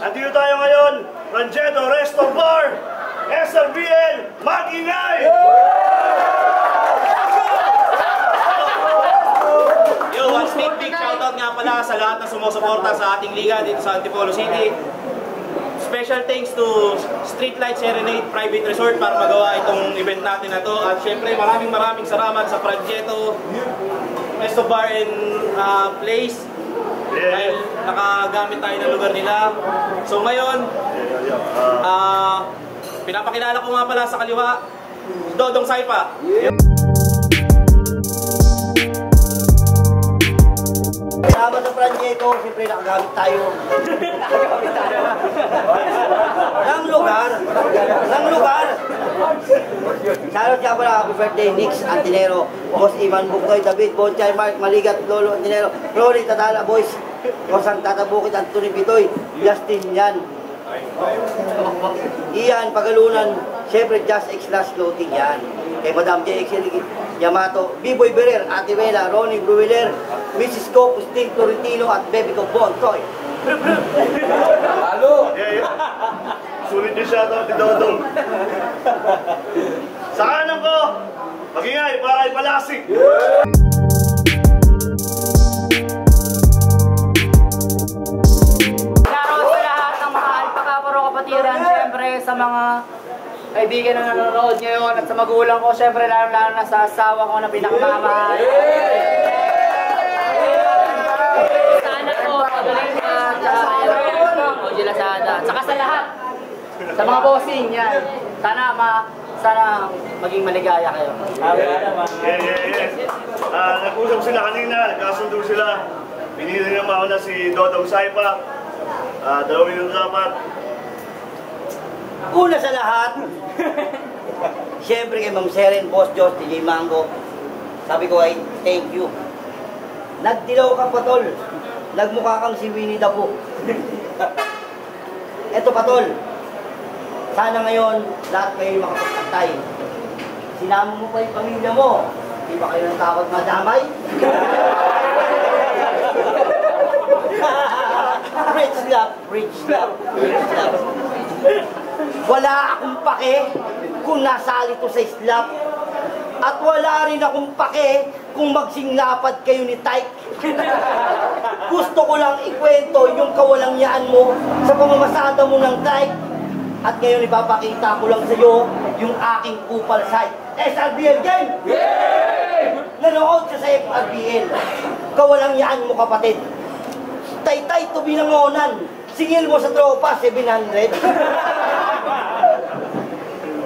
Nandito tayo ngayon, Rancheto Resto Bar, SRBL, mag-ingay! Yo, one big shoutout nga pala sa lahat na sumusuporta sa ating liga dito sa Antipolo City. Special thanks to Streetlight Serenade Private Resort para magawa itong event natin na to. At syempre maraming salamat sa Rancheto Resto Bar and Place. Dahil nakagamit tayo ng lugar nila. So ngayon, pinapakilala ko nga pala sa kaliwa, Dodong Saipa. Kasama sa Rancheto, siyempre nakagamit tayo. Ng lugar. Shoutout siya pala, happy birthday, Nix Antinero, Boss Ivan Bukoy, David Bonchay, Mark Maligat, Lolo Antinero, Rory Tatala Boys, Kosang Tatabukit, Anthony Pitoy, Justin Yan, Ian Pagalunan, siyempre Just X-Lash Clothing yan. Kay Madam JX Yamato, B-Boy Berer, Ate Vela, Ronnie Bruiler, Mrs. Ko, Pusting Torrentino at Baby Ko Bontoy. Halo! Sulit yung shoutout ni Dodong. Sa kanan ko, mag-ingay para kay Palasig. Shoutout sa lahat ng mga alpakaparo kapatiran, siyempre sa mga kaibigan na nanonood ngayon at sa magulang ko, siyempre lalo na sa asawa ko na pinakamamahal. Sa anak ko, pagaling na, o Jilasada, at saka sa lahat, sa mga bossing yan. Sana maging maligaya kayo. Yes. Nag-usap sila kanina, nagkasundo sila. Pinili na mauna si Dodong Saipa. 2 minuto dapat. Una sa lahat, siyempre kay Ma'am Seren, Boss Josh, DJ Mango, sabi ko ay thank you. Nagdilaw ka patol, nagmukha kang si Winnie the Pooh. Eto patol, sana ngayon lahat kayo makapagpantay. Sinama mo pa yung pamilya mo, di ba kayo natakot madamay? Rich love. Wala akong pake kung nasali to sa islap. At wala rin akong pake kung magsinglapad kayo ni Tyke. Gusto ko lang ikwento yung kawalangyaan mo sa pamamasada mo ng Tyke. At ngayon ipapakita ko lang sa iyo yung aking kupal side. SRBL game! Yay! Nanood ka sa FRBL. Kawalangyaan mo kapatid. Tay-tay to binangonan. Singil mo sa tropa, 700.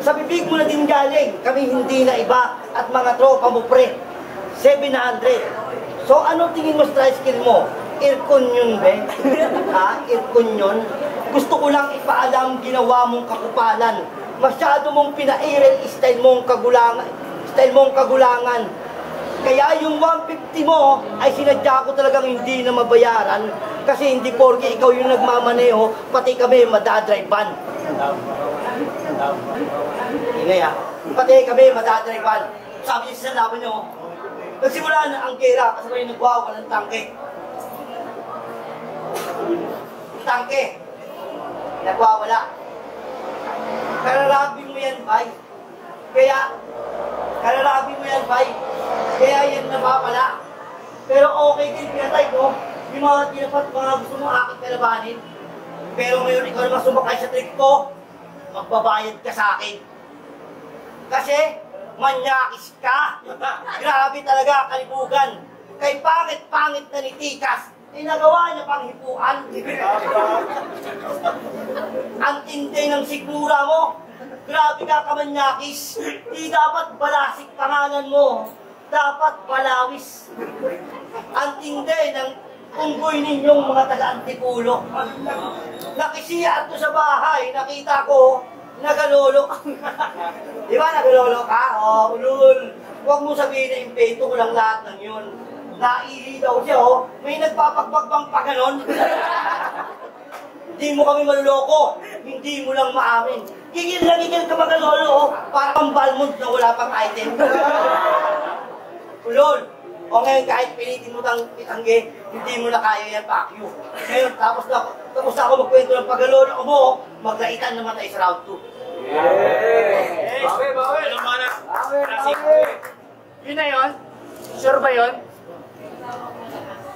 Sa bibig mo na din galing, kami hindi na iba at mga tropa mo pre, 700. So ano tingin mo sa tricycle mo? Aircon yun be? Ha? Aircon yun? Gusto ko lang ipaalam ginawa mong kakupalan. Masyado mong pinairel style mong kagulangan. Kaya yung 150 mo ay sinadya ko talagang hindi na mabayaran kasi hindi porke ikaw yung nagmamaneho, pati kami madadrive van. Ingay ha. Pati kami madadrive van. Sabi niya sa laban nyo, nagsimula na ang kera kasabay nagwawa ng tangke. Nagwawala. Kararabing mo yan, bay. Kaya yan napapala. Pero okay din, pinatay ko. Yung mga tinapat, mga gusto mo aking kalabanin. Pero ngayon, ikaw naman sumakay sa trick ko, magbabayad ka sa akin. Kasi, manyakis ka. Grabe talaga, kalibugan. Kay pangit na ni Tikas, nagawa niya pang hipuan. Ang tindi ng sigmura mo. Grabe ka kamanyakis. Di dapat balasik pangalan mo. Dapat balawis. Ang tindi ng unggoy ninyong mga taga-Antipulo. Nakisiya ko sa bahay. Nakita ko, nagalolo. Di ba nagalolo ka? O, ulul. Huwag mo sabihin na impeto ko lang lahat ng yun. Naili daw siya, oh. May nagpapagbang pa ganon. Hindi mo kami maluloko. Hindi mo lang maamin. Gigil ka magalolo, oh. Parang Balmond na wala pang item. Ulol. O ngayon kahit pilitin mo tang itangge, hindi mo na kaya yan pakyo. Ngayon tapos Tapos ako magkwento ng pagaloon ako mo, maglaitan naman tayo sa round 2. Bawi. Ano mga na? Yun na yun? Sure ba yun?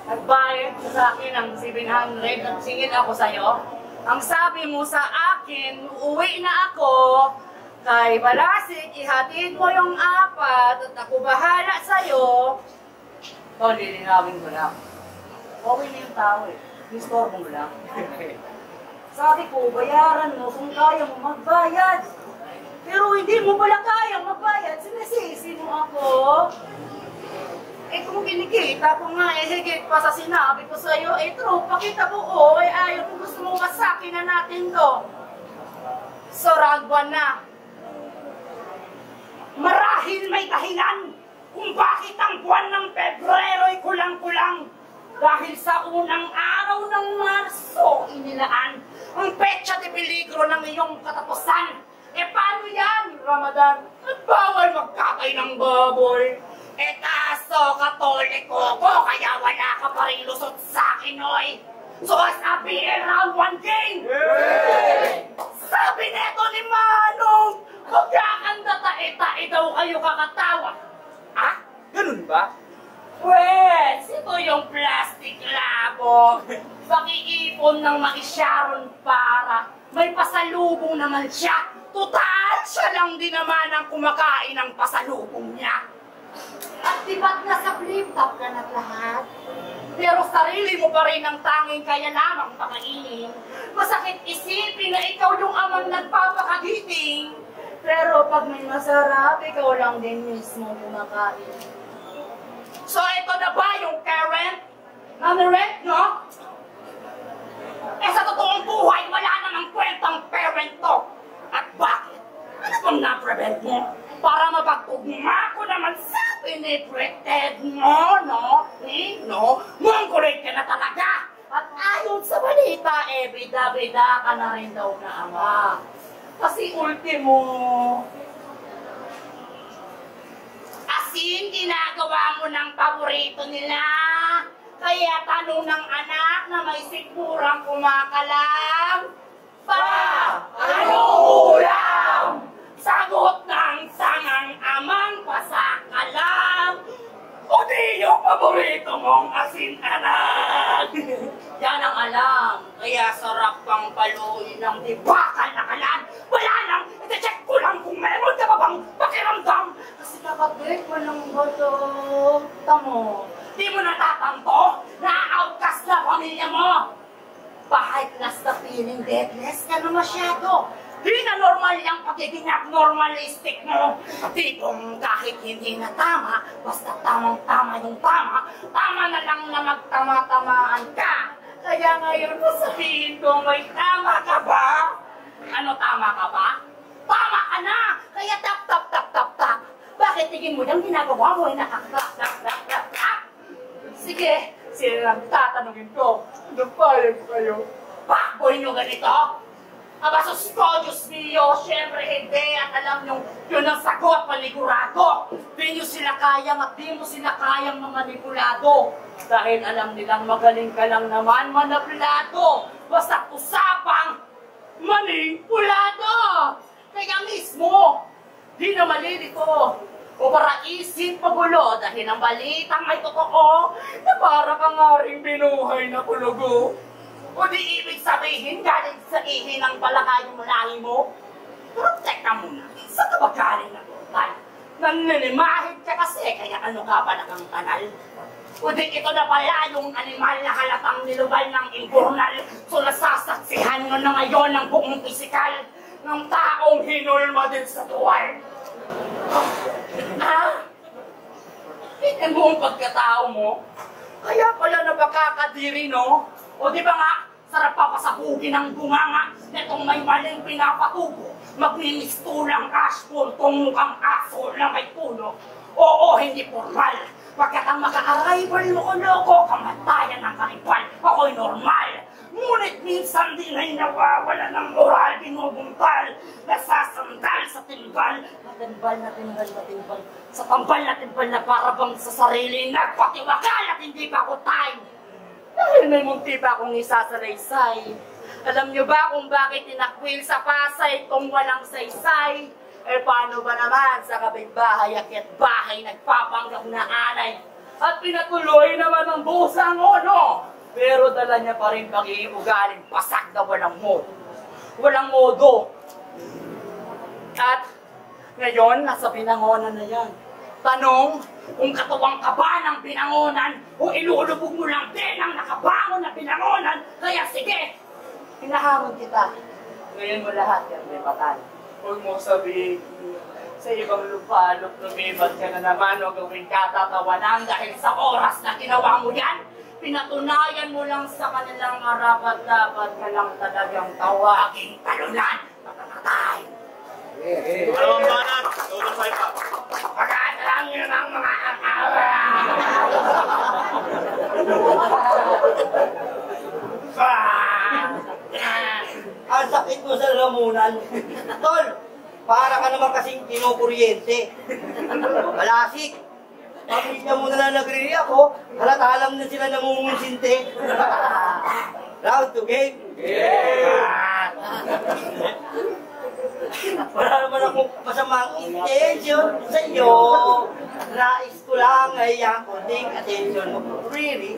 Nagbayad mo sa akin ng 700 at singil ako sa'yo. Ang sabi mo sa akin, uuwi na ako kay Balasik, ihatid mo yung 4 at ako bahala sa'yo. Ito, lilinawin ko lang. Okay na yung tao eh. Nistorbo mo lang. Sabi ko, bayaran mo kung kaya mo magbayad. Pero hindi mo pala kayang magbayad, sinisisi mo ako. Eh kung kinikita ko nga, higit pa sa sinabi ko sa'yo, true, pakita mo, ayaw kung gusto mo masakin na natin to. So, round 1 na. Marahil may dahilan kung bakit ang buwan ng Pebrero ay kulang-kulang. Dahil sa unang araw ng Marso, inilaan ang petsa de peligro ng iyong katapusan. Paano yan, Ramadan? At bawal magkakay ng baboy. Kaso, katoliko ko, kaya wala ka pa rin lusot sa akin, oy. So, sabi round 1 game. Sabi neto ni Manong, magkakanda tae-tae daw kayo kakatawa. Ganun ba? Pwes, ito yung plastic labo. Pakiipon ng makisyaron para may pasalubong naman siya. Total, siya lang din naman ang kumakain ng pasalubong niya. At diba't nasa flip-top ka na lahat. Pero sarili mo pa rin ang tanging kaya lamang pakainin. Masakit isipin na ikaw yung amang nagpapakagiting. Pero pag may masarap, ikaw lang din mismo kumakain. So ito na ba yung current? Rent, no? Sa totoong buhay, wala namang kwentang parent to. At bakit? Ano bang na-prevent mo? Para mapagtugma ko naman sa pinipretend mo, no? Mongolate ka na talaga. At ayon sa balita, bida-bida ka na rin daw na ama. Kasi ultimo, asin ginagawa mo ng paborito nila. Kaya tanong ng anak na may sigurang kumakalam, anong ulam? Sagot ng sangang amang pasakalam. O di yung paborito mong asin anak. Yan ang alam. Kaya sarap kang paluin ng dibakal na kalan. Wala lang, iti-check ko lang kung meron ka pa bang pakiramdam. Kasi nakabit mo ng boto. Tamo, di mo natatanto na outcast na pamilya mo. Bahit class na feeling deadless ka na masyado. Di na normal yung pagiging abnormalistic mo. Tipong kahit hindi na tama, basta tamang-tama yung tama, tama na lang na magtama-tamaan ka. Kaya ngayon sabihin ko, may tama ka ba? Ano tama ka ba? Tama ka na! Kaya tap-tap-tap-tap-tap. Bakit tingin mo yung ginagawa mo ay nakakak-tap-tap-tap-tap? Sige, sila lang tatanungin ko. Napayag kayo. Pakboy nyo ganito? Abasos ko, Diyos mio, syempre hindi. At alam nyo, yun ang sagot, panigurado. Di nyo sila kayang at di mo sila kayang mamanipulado. Dahil alam nilang magaling ka lang naman manaplado. Basta usapang manipulado. Kaya mismo, di na malilito. O para isip magulo dahil ang balitang may totoo na para ka nga rin binuhay na kulugo. O di ibig sabihin galing sa ihi ng palakay mo lahi mo? Pero teka muna, sa ka ba galing na total? Naninimahin ka kasi, kaya ano ka ba nakang kanal? O di ito na pala yung animal na halatang nilubay ng imbornal. So nasasaksihan mo na ngayon ang buong pisikal ng taong hinulma din sa tuwal. Tingnan mo ang pagkatao mo? Kaya pala napakakadiri, no? O di ba nga, sarap papasabugin ng bunganga netong may maling pinapatubo. Magnimistulang ashpol tong mukhang asol na may puno. Oo, hindi formal. Pagkat ang maka-arrival mo ko loko, kamatayan ng karibal. Ako'y normal. Ngunit minsan din ay nawawala ng moral, binubuntal, nasasandal sa timbal. Natimbal. Sa tambal na timbal na para bang sa sarili nagpatiwakal at hindi pa ako time. Dahil may munti pa akong isasalaysay. Alam niyo ba kung bakit tinakwil sa Pasay kung walang saysay? Eh paano ba naman sa kapitbahay at bahay nagpapanggap na anay? At pinatuloy naman ang busang ono. Pero dala niya pa rin pagiging ugaling pasak na walang modo. Walang modo. At ngayon, nasa pinangonan na yan. Tanong, kung katuwang ka ba ng pinangonan o ilulubog mo lang din ang nakabangon na pinangonan, kaya sige, hinahamon kita. Ngayon mo lahat yan, may patay. Huwag mo sabihin, sa ibang lupalop, lumibat ka na naman o gawin katatawanan dahil sa oras na ginawa mo yan, pinatunayan mo lang sa kanilang marapat-dapat ka lang talagang tawaging talunan. Pagkamatay. Ano ang banat? Dodong Saipa. Pagkatalang yun ang mga akawa. Ang sakit mo sa lamunan. Tol, para ka naman kasing kinukuryente. Malasik. Pamilya mo na lang nagre-react ko, halata alam na sila namumunsinte. Round to game. Wala naman akong masamang intention sa iyo. Nais ko lang ay ang konting attention mo. Really?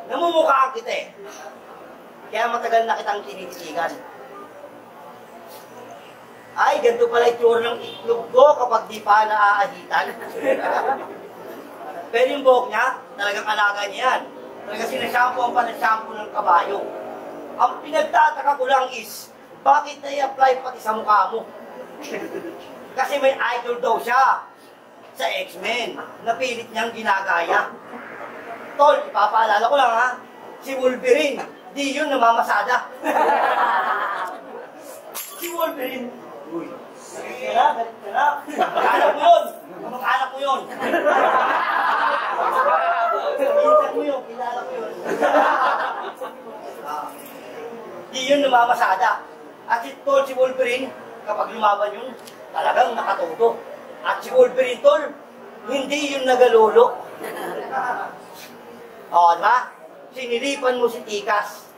Namumukhaan kita eh. Kaya matagal na kitang tinititigan. Ay, ganito pala itsura ng itlog ko kapag di pa naaahitan. Pero yung buhok niya, talagang alaga niya yan. Talagang sinashampuan pa ng shampoo ng kabayo. Ang pinagtataka ko lang is, bakit na-i-apply pati sa mukha mo? Kasi may idol daw siya sa X-Men na pilit niyang ginagaya. Tol, ipapaalala ko lang ha, si Wolverine, di yun namamasada. Si Wolverine, uy, galit ka na. Kamag-anak mo yun. Kamag-anak mo yun. Pinsan mo yun, kilala mo yun. Di yun namamasada. At si Tol, si Wolverine, kapag lumaban yun, talagang nakatodo. At si Wolverine, Tol, hindi yun nagalolo. O, diba? Sinilipan mo si Tikas.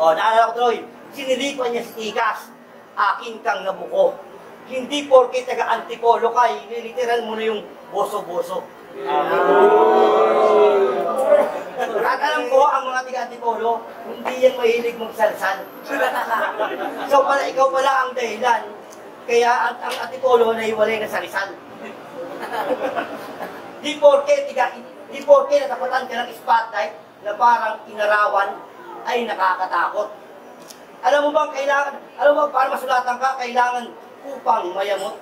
O, naalala ko tuloy, sinilipan niya si Tikas. Akin kang nabuko. Hindi porke taga-antipolo ka, niliteral mo na yung boso-boso. At alam ko, ang mga taga-antipolo, hindi yan mahilig magsalsal. So, ikaw pala ang dahilan, kaya ang antipolo na hiwalay na sa Rizal. Di porke natapatan ka ng spotlight na parang inarawan ay nakakatakot. Alam mo para masulatan ka, kailangan upang mayamot.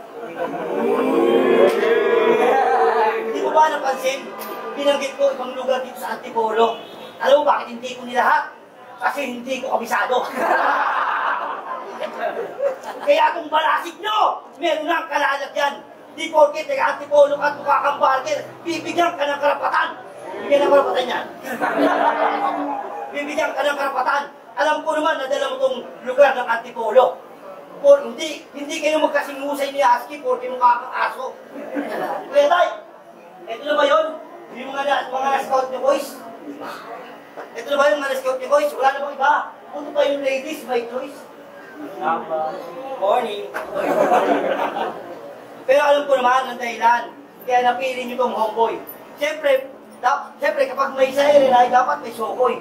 Hindi mo ba napansin? Binanggit ko ibang lugar dito sa Antipolo. Alam mo bakit hindi ko nilahat? Kasi hindi ko kabisado. Kaya kung balasik nyo, meron lang kalalagyan. Di porke taga Antipolo ka at mukhakambarker, bibigyan ka ng karapatan. Bibigyan ng karapatan yan. Bibigyan ka ng karapatan. Alam ko naman, nadala mo itong lugar ng Antipolo. Hindi kayo magkasingusay ni Aski porke mukha kang aso. Kaya tayo, ito na ba yun? Yung mga scout niyo boys? Ito na ba yung mga scout niyo boys? Wala na bang iba? Punto pa yung ladies by choice. Morning. Pero alam ko naman ang dahilan. Kaya napili niyo itong homeboy. Siyempre kapag may siren ay dapat may sokoy.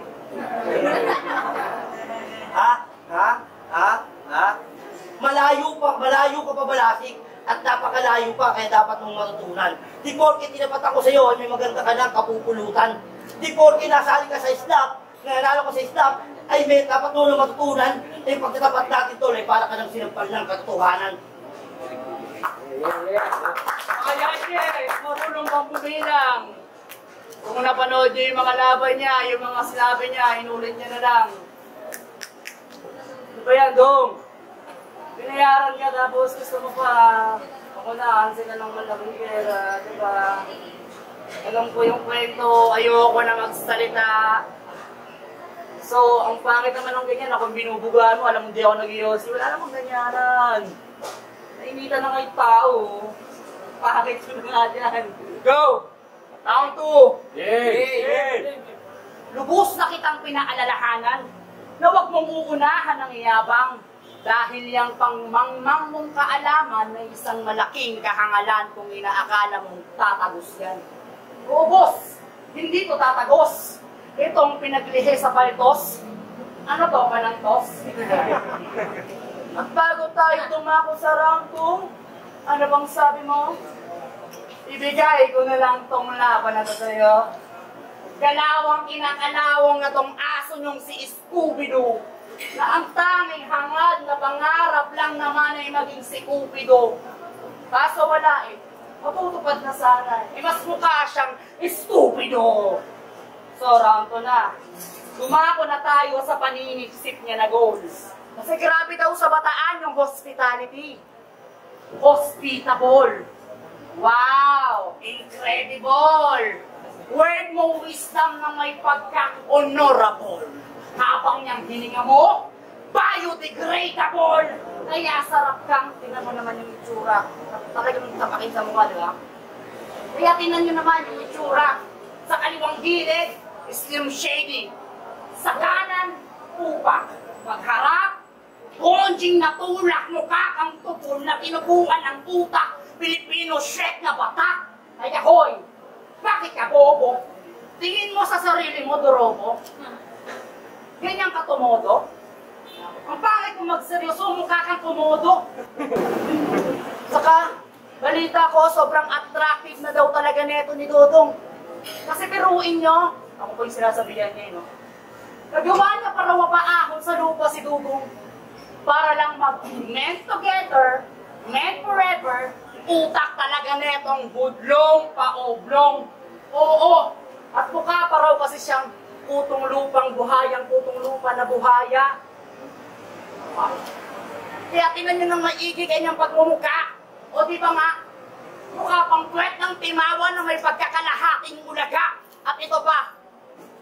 Malayo ka pa balasik at napakalayo pa kaya dapat mong matutunan. Di porke tinapat ako sa iyo ay may maganda ka ng kapupulutan. Di porke nasali ka sa slap, nanalo ko sa slap, ay may dapat mo na matutunan. Eh pagkatapat natin to ay para ka ng sinampal ng katotohanan. Yes, marunong kang bumilang. Kung napanood niyo yung mga laban niya, yung mga sinabi niya, inulit niya na lang. Ano ba yan, Dong? Binayaran ka tapos gusto mo pa makunahan sila ng malaking pera, diba? Alam ko yung kwento, ayoko na magsalita. So, ang pangit naman ng ganyan, akong binubugaan mo, alam mo hindi ako nag-iossi, wala namang ganyanan. Nainitan na kayo tao. Pangit ko na nga dyan. Go! Round 2! Yes! Lubos na kitang pinaalalahanan na huwag mong uunahan ng iyabang dahil yang pangmangmang mong kaalaman na isang malaking kahangalan kung inaakala mong tatagos yan. Oo, boss, hindi to tatagos. Itong pinaglihi sa paltos. Ano to, panangtos? At bago tayo tumako sa rangkong, ano bang sabi mo? Ibigay ko na lang tong laban na to sa'yo. Kalawang kinakalawang na tong aso niyong si Scooby-Doo, na ang tanging hangad na pangarap lang naman ay maging si Cupido. Kaso wala eh. Matutupad na sana. Mas mukha siyang Stupido. So, round to na. Dumako na tayo sa paninipsip niya na goals. Kasi grabe daw sa Bataan yung hospitality. Hospitable. Wow! Incredible! Word mo wisdom na may pagka-honorable. Habang niyang hininga mo, biodegradable. Kaya sarap kang, tingnan mo naman yung itsura. Talagang napakita mo nga, di ba? Kaya tingnan nyo naman yung itsura. Sa kaliwang gilid, Slim Shady. Sa kanan, upak. Pagharap, konjing natulak, mukha kang tupol na tinubuan ng utak. Pilipino Shrek na batak. Kaya hoy, bakit ka bobo? Tingin mo sa sarili mo, Dorobo? Ganyan ka tumodo? Ang pangit mo magseryoso, mukha kang tumodo. Saka, balita ko, sobrang attractive na daw talaga neto ni Dodong. Kasi piruin nyo, ako po yung sinasabihan niya, no? Nagawa niya para mapaahon sa lupa si Dudong. Para lang mag-meant together, meant forever, utak talaga netong budlong pa-oblong. Oo, at mukha pa raw kasi siyang putong lupang buhayang putong lupa na buhaya. Kaya tinan nyo ng maigi kanyang pagmumukha. O di ba nga, mukha pang puwet ng timawan na may pagkakalahating ulaga. At ito pa,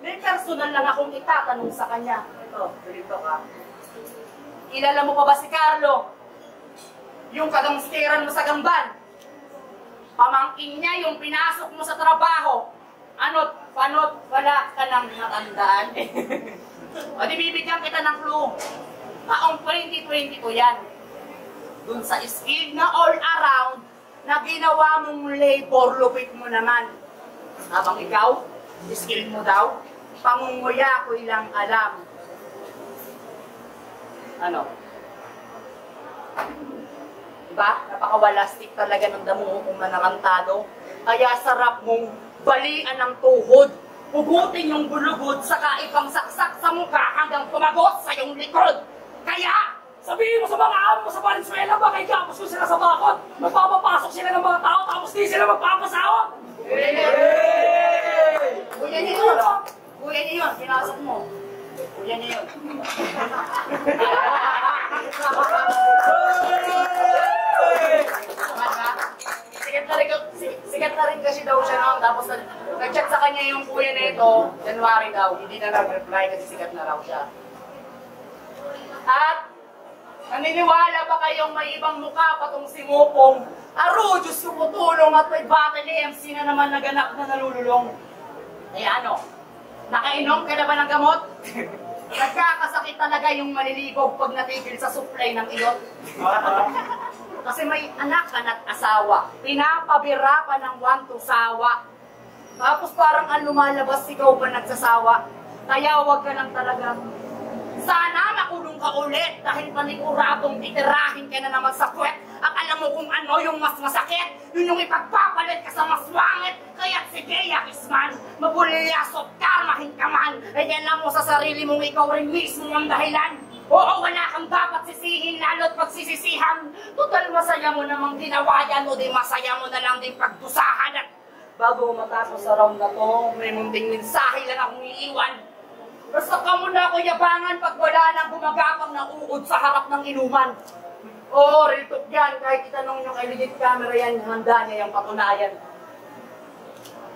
may personal lang akong itatanong sa kanya. Ito, dito ka. Kilala mo pa ba si Carlo? Yung kagangsteran mo sa Gamban? Pamangkin niya yung pinasok mo sa trabaho. Panot, wala ka nang natandaan. O di bibigyan kita ng clue. Taong 2022 yan. Dun sa skill na all around na ginawa mong labor, lupit mo naman. Habang ikaw, skill mo daw, pangunguya ko ilang alam. Ano? Diba? Napakawalastik talaga ng damo kung manakantado. Kaya sarap mong balian ng tuhod. Hugutin yung bulugod, saka ipang saksak sa mukha hanggang tumagos sa iyong likod. Kaya, sabihin mo sa mga amo mo sa Valenzuela, baka ikapos ko sila sa bakod. Magpapapasok sila ng mga tao, tapos di sila magpapasahod. Kuya niyo yun. Kuya niyo yun, pinasok mo. Kuya niyo yun. Sikat na rin kasi daw siya noon, tapos nag-chat sa kanya yung kuya na ito, January daw, hindi na nag-reply kasi sikat na raw siya. At, naniniwala ba kayong may ibang mukha patong si Mupong? Aro, Diyos ko putulong at may battle MC na naman naganap na nalululong. Kaya ano, nakainom ka na ba ng gamot? Nagkakasakit talaga yung malilibog pag natigil sa supply ng ilot. Kasi may anak ka na't asawa. Pinapabira pa ng wanto sawa. Tapos parang ang lumalabas, ikaw pa nagsasawa. Kaya huwag ka lang talaga. Sana nakulong ka ulit dahil paniguradong titirahin ka na naman sa kwet. At alam mo kung ano yung mas masakit. Yun yung ipagpapalit ka sa mas wangit. Kaya sige, Yakisman, mabulilasot karmahin ka man. Ay alam mo sa sarili mong ikaw rin mismo ang dahilan. Oo, wala kang dapat sisihin, lalo't pagsisisihan. Total masaya mo namang ginawa yan, o di masaya mo na lang din pagdusahan. At bago matapos sa round na to, may munting mensahe lang akong iiwan. Basta ka muna ako yabangan pag wala nang gumagapang na uod sa harap ng inuman. Oo, real talk yan. Kahit itanong nyo kay legit camera yan, handa niya yung patunayan.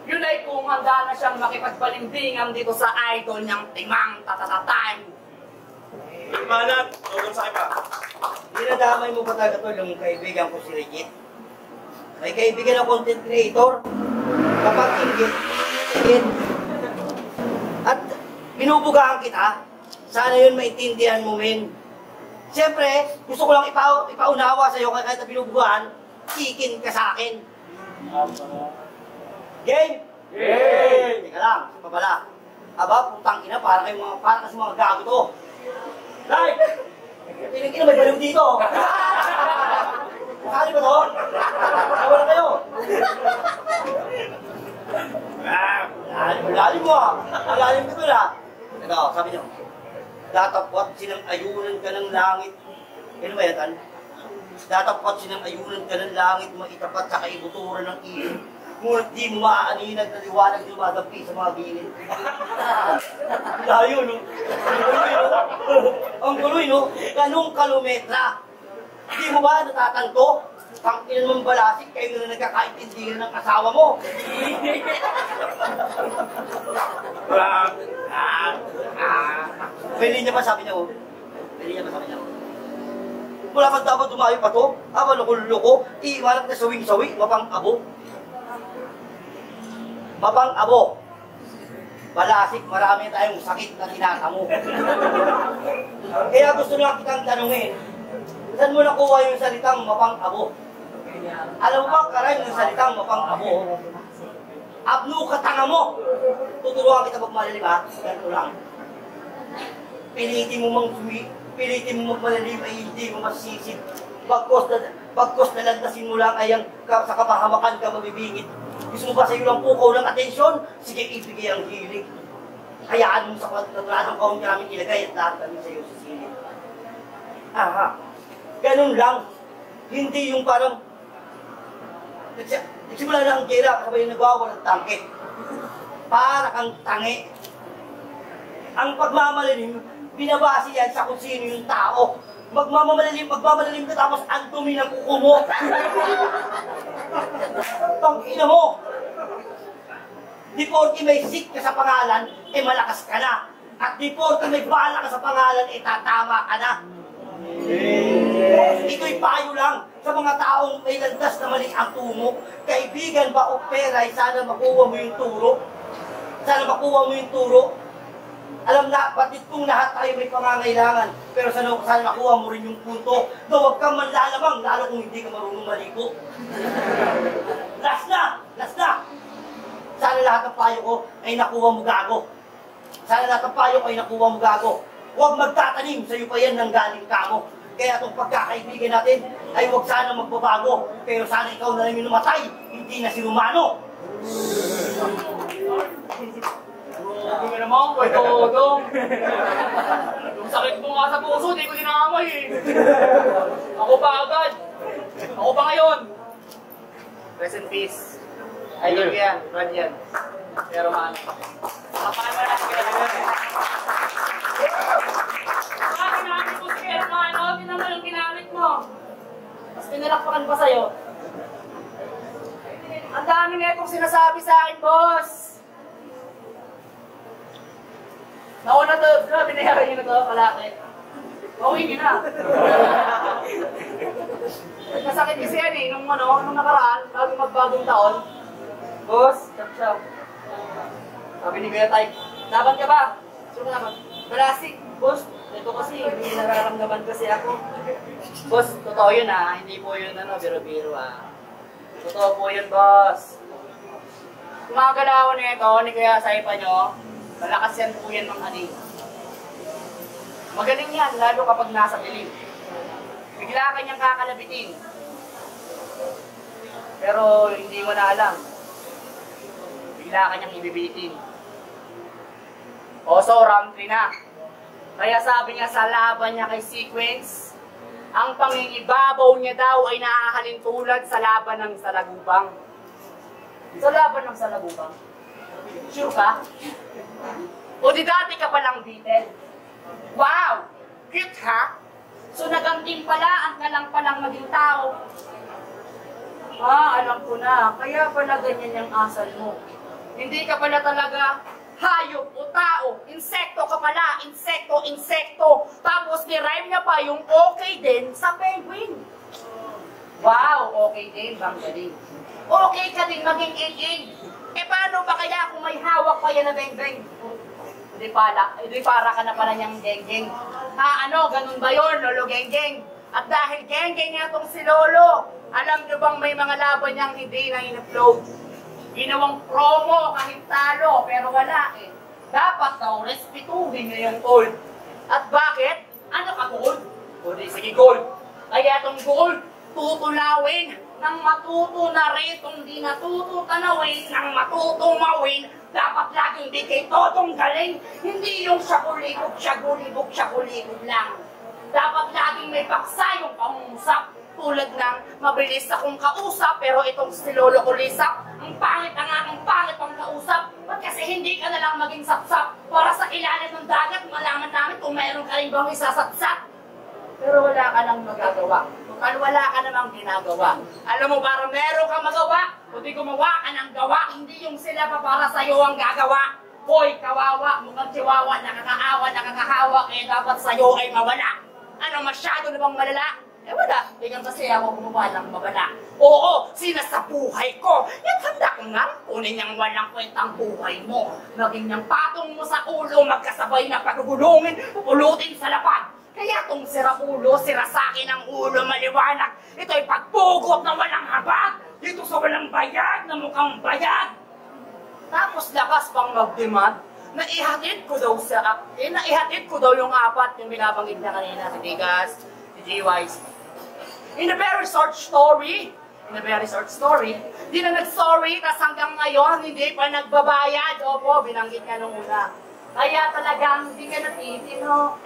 Yun ay kung handa na siyang makipagbalimbingan dito sa idol niyang Timang Tatatatan. Manat, tugong sa pa. Dinadamay mo ba talaga to yung kaibigan ko si Regit? May kaibigan na content creator. Kapag ingit. At binubugahan kita. Sana yun maintindihan mo, men. Siyempre, gusto ko lang ipaunawa sa'yo kahit na binubugahan, kikin ka sa akin. Game? Game! Teka lang, isa pa pala. Aba, putang ina, para kasi mga gago to. Like! Pinag-ina, may baliw dito. Sali ba to? Nawala kayo. Lalim mo ah. Lalim ko na. Ito, sabi niyo. Datapwat sinang ayunan ka ng langit. Ano ba yan? Datapwat sinang ayunan ka ng langit, maitapat sa kaibuturan ng ilin. Ngunit di mo maaaninag na liwanag dumadampi sa mga gilid. Layo, no? Ang guloy, no? Ganong kilometra. Di mo ba natatanto? Pang ilan mong balasik, kayo na nagkakaintindihan ng asawa mo. May linya pa sabi niya, oh. May linya pa sabi niya, oh. Mula pag dapat dumayo pa to, loko-loko, iiwanak na sawing-sawi, mapang-abo. Mapang-abo. Balasik, marami tayong sakit na tinatamo. Kaya gusto lang kitang tanungin, saan mo nakuha yung salitang mapang-abo? Alam mo ba karay yung salitang mapang-abo? Abno ka tanga mo! Tuturuan kita magmalalim ha? Ganito lang. Pilitin mo magmalalim ay hindi mo masisip. Pagkos na landasin mo lang ay sa kapahamakan ka mabibingit. Gusto mo ba sa'yo lang pukaw ng atensyon? Sige, ibigay ang hilig. Hayaan mo sa kwadradong kaon namin ilagay at lahat kami sa'yo sa silid. Aha. Ganun lang. Hindi yung parang nagsimula na ang gera kasabay yung nagwawa ng tangke. Para kang tangi. Ang pagmamalalim, binabase yan sa kung sino yung tao. Magmamalalim ka tapos ang dumi ng kuko mo. Tangina mo. Di porke may sik ka sa pangalan, eh malakas ka na. At di porke may bala ka sa pangalan, eh tatama ka na. Ito'y payo lang sa mga taong may landas na mali ang tungo. Kaibigan ba o pera, sana makuha mo yung turo. Sana makuha mo yung turo. Alam na, batid kung lahat tayo may pangangailangan, pero sana nakuha mo rin yung punto na huwag kang manlalamang, lalo kung hindi ka marunong maligo. Last na! Sana lahat ng payo ko ay nakuha mo gago. Sana lahat ng payo ko ay nakuha mo gago. Huwag magtatanim, sa'yo pa yan nang galing ka mo. Kaya itong pagkakaibigan natin ay huwag sana magbabago, pero sana ikaw na lang yung namatay, hindi na si Romano. Hindi mo naman, boy, Dodong. Yung sakit mo nga sa puso, di ko dinamay eh. Ako pa agad. Ako pa ngayon. Rest in peace. Ay, yun yan. Run yan. Pero maano. Kapag mo natin kinagagawin. Ginamit mo si Hermano. Tinaman yung ginamit mo. Mas pinalakpakan pa sa'yo. Ang dami na itong sinasabi sa akin, boss. Nauna to, binayaran nyo na to, kalaki. Mauwi nyo na. Masakit kasi yan eh, nung nakaraan, bagong taon. Boss, chap. Sabi ni Kuya Tay, laban ka ba? Sino ka laban? Balasik. Boss, ito kasi, may nararamdaman kasi ako. Boss, totoo yun ah, hindi po yun biro-biro ah. Totoo po yun, boss. Kung mga galawan nyo ito, ni Kuya Saipa nyo, malakas yan po yan ng ani. Magaling yan, lalo kapag nasa dilim. Bigla kanyang kakalabitin. Pero hindi mo na alam. Bigla kanyang ibibitin. O so, round 3 na. Kaya sabi niya sa laban niya kay Sequence, ang pangingibabaw niya daw ay naahalin tulad sa laban ng salagubang. Sa laban ng salagubang? Sure ka? O di dati ka palang beaten? Wow! Cute ha? So nagantimpalaan ka lang palang maging tao. Ah, alam ko na. Kaya pala ganyan yung asal mo. Hindi ka pala talaga hayop o tao. Insekto ka pala. Insekto. Tapos nirhyme niya pa yung okay din sa penguin. Wow, okay din. Bang galing. Okay ka din maging egg. Eh paano ba kaya kung may hawak pa yan na beng-beng? Di para ka na pala niyang geng-geng. Ha, ano, ganun ba yun, Lolo Geng-geng? At dahil geng-geng nga tong si Lolo, alam niyo bang may mga laban niyang hindi na in-upload? Ginawang promo kahit talo, pero wala eh. Dapat daw respetuhin niya yung gold. At bakit? Ano ka gold? O di sige gold. Kaya itong gold, tutulawin ng matuto na rin, kung di natututanawin ng matutumawin, dapat laging di kay totong galing, hindi yung siya-kulikog lang. Dapat laging may paksa yung pangungusap, tulad ng mabilis akong kausap, pero itong si Lolo Kulisap, ang pangit ang kausap, ba't kasi hindi ka na lang maging sapsap, para sa ilalim ng dagat, malaman namin kung mayroon ka rin bang isasapsap. Pero wala ka nang magagawa. Wala ka namang ginagawa. Alam mo, para meron kang magawa, kundi gumawa ka ng gawa, hindi yung sila pa para sa'yo ang gagawa. Hoy, kawawa, mukhang chiwawa, nakakaawa, nakakahawa, kaya dapat sa'yo ay mawala. Ano, masyado na bang malala? Eh wala, bigyan kasi ako gumawa ng mabala. Oo, sa buhay ko. Yan handa ko nga, kunin niyang walang kwentang buhay mo. Maging niyang patong mo sa ulo, magkasabay na pagugulungin, pupulutin sa lapad. Kaya itong sira ulo, sira sa akin ang ulo maliwanag. Ito'y pagpugot na walang habag. Dito sa walang bayad na mukhang bayad. Tapos lakas pang mag-demand na ihatid ko daw naihatid ko daw yung apat yung binabanggit na kanina, si Digas, si G-Wise. In a very short story, di na nag-sorry, tas hanggang ngayon hindi pa nagbabayad. Opo, binanggit ka nung una. Kaya talagang di ka natitino,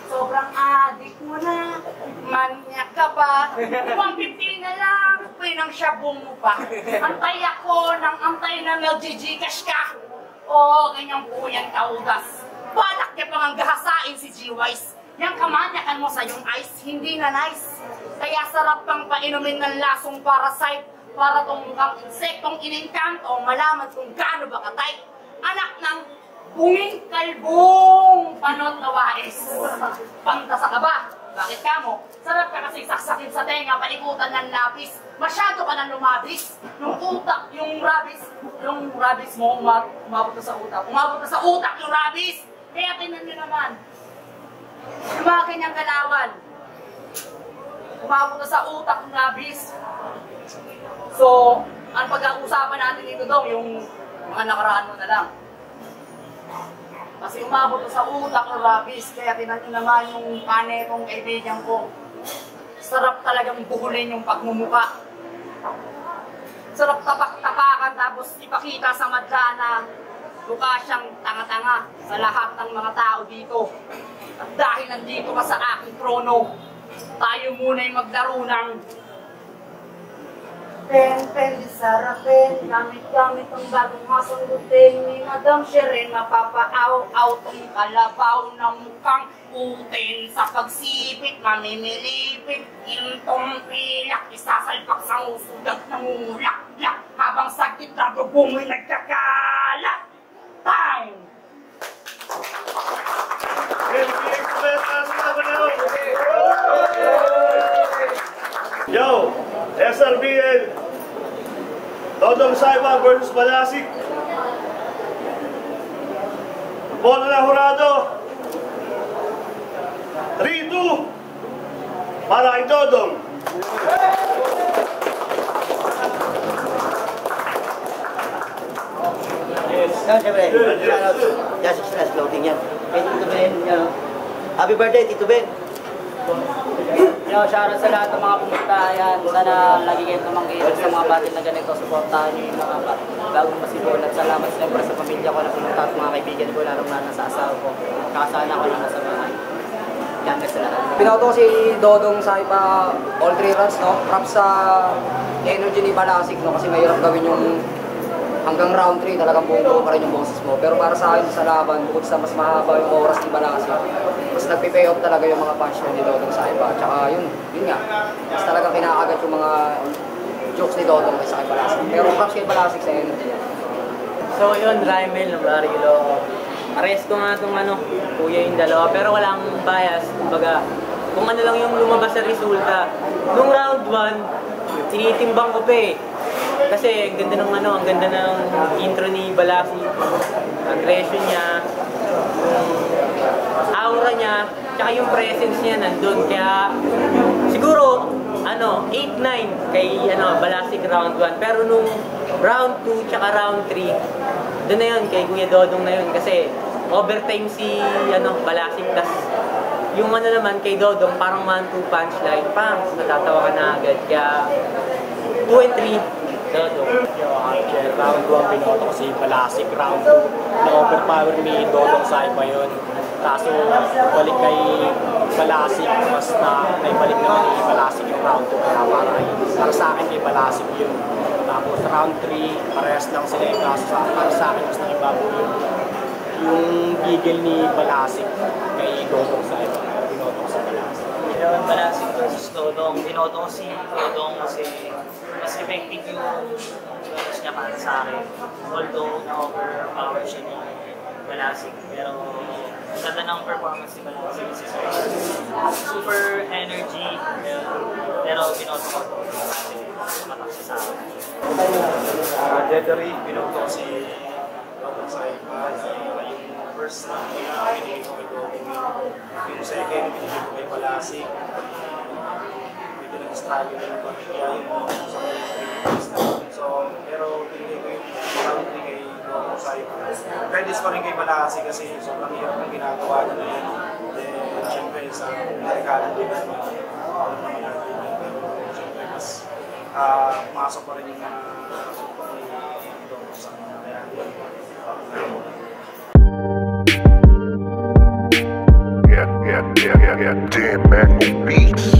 sobrang adik mo na, manyak ka pa, 150 na lang, pinangsyabong mo pa. Antay ako ng antay na nag-Gcash ka. Oo, ganyan po yan kaudas. Balak niya pang ang gahasain si G-Wise. Yang kamanyakan mo sa yung ice, hindi na nice. Kaya sarap pang painumin ng lasong parasite, para tong insektong inengkanto, malaman kung gaano ba ka-type. Anak ng bunging kalbong panot na wais. Pangtasa ka ba? Bakit ka mo? Sarap ka kasi saksakin sa tenga, palikutan ng lapis. Masyado ka nang lumabis. Yung rabis mo, umabot na sa utak. Umabot na sa utak yung rabis. Kaya tingnan nyo naman. Yung mga kanyang galawan. Umabot na sa utak yung rabis. So, ang pag-uusapan natin dito daw, yung mga nakaraan mo na lang. Kasi umabot sa utak ng rabis, kaya tinan nyo naman yung panetong kaibigan ko. Sarap talagang buhulin yung pagmumuka. Sarap tapak-tapakan tapos ipakita sa madla na mukha siyang tanga-tanga sa lahat ng mga tao dito. At dahil nandito ka sa aking trono, tayo muna'y maglaro ng pen, sarapin, gamit-gamit ang bagong hasong buting ni Madam Sherin, mapapaaw-aw tong kalabaw ng mukhang utin sa pagsipit, mamimilipit, intong pilak, isasalpak sa usudag ng ulak-lak, habang sakit na bubumoy nagkakalat. Time! Yo, SRBL, Dodong Saipa versus Balasik. Bola na hurado. 3-2 para kay Dodong. Siyempre, shoutout Jasik Stress Clothing yan. Kay Tito Ben, happy birthday Tito Ben. Shoutout sa lahat ng mga pumunta. Ayan, sana lagi kayo tumangkilos sa mga batin na ganito. Supportahan nyo yung mga bagong masibol. At salamat siyempre sa pamilya ko na pumunta at mga kaibigan ko, lalong na sa asawa ko. Kakasana ko na nasa bahay. Yan, sa lahat. Pinauto ko si Dodong Saipa all 3 runs, no? Props sa energy ni Balasik, no? Kasi mahirap gawin yung hanggang round 3 talagang buo pa rin yung boses mo. Pero para sa akin sa laban, bukod sa mas mahaba yung oras ni Balasik, mas nagpipay off talaga yung mga punch ni Dodong Saipa. Tsaka yun nga, mas talagang kinakagat yung mga jokes ni Dodong kaysa kay Balasik. Pero props kay Balasik sa energy niya. So yun, Raimel ng Barilo. Pares ko nga itong kuya yung dalawa, pero walang bias. Kumbaga, kung ano lang yung lumabas sa resulta. Nung round 1, tinitimbang ko pa eh. Kasi ang ganda ng intro ni Balasi. Aggression niya, yung aura niya, tsaka yung presence niya nandun. Kaya siguro 8-9 kay Balasik round 1. Pero nung round 2 tsaka round 3, doon na yun kay Kuya Dodong na yun. Kasi overtime si Balasik. Tas yung naman kay Dodong parang 1-2 punchline. Natatawa ka na agad. Kaya 2 and 3. Dodong. Round 1 binoto ko si Balasik. Round 2 na-overpower ni Dodong Saipa yun. Kaso balik kay Balasik, mas naibalik naman ni Balasik yung round 2. Kaya para sa akin kay Balasik yun. Tapos round 3, parehas lang sila yung kaso. Para sa akin mas nakibago yung gigil ni Balasik kay Dodong Saipa. Binoto ko si Balasik. Yung Balasik versus Dodong, binoto ko si Dodong kasi mas effective yung galos niya para sa akin. Although na-overpower siya ni Balasik, pero ganda ng performance ni Balasik kasi super energy, pero binoto ko kasi matak siya sa akin. Dederi, binoto ko si Dodong Saipa. Yung first na pinigil ko kay Dodong, yung second pinigil ko kay Balasik. Medyo nag-struggle na yung pamilya so, pero pinigil ko yung round 3 kay Dodong Saipa. Credits ko rin kay Balasik kasi sobrang hirap ng ginagawa niya na yun. Then, syempre sa Amerikano din naman syempre mas pumasok pa rin yung mga support ni Dodong Saipa. Yeah, damn man, beats.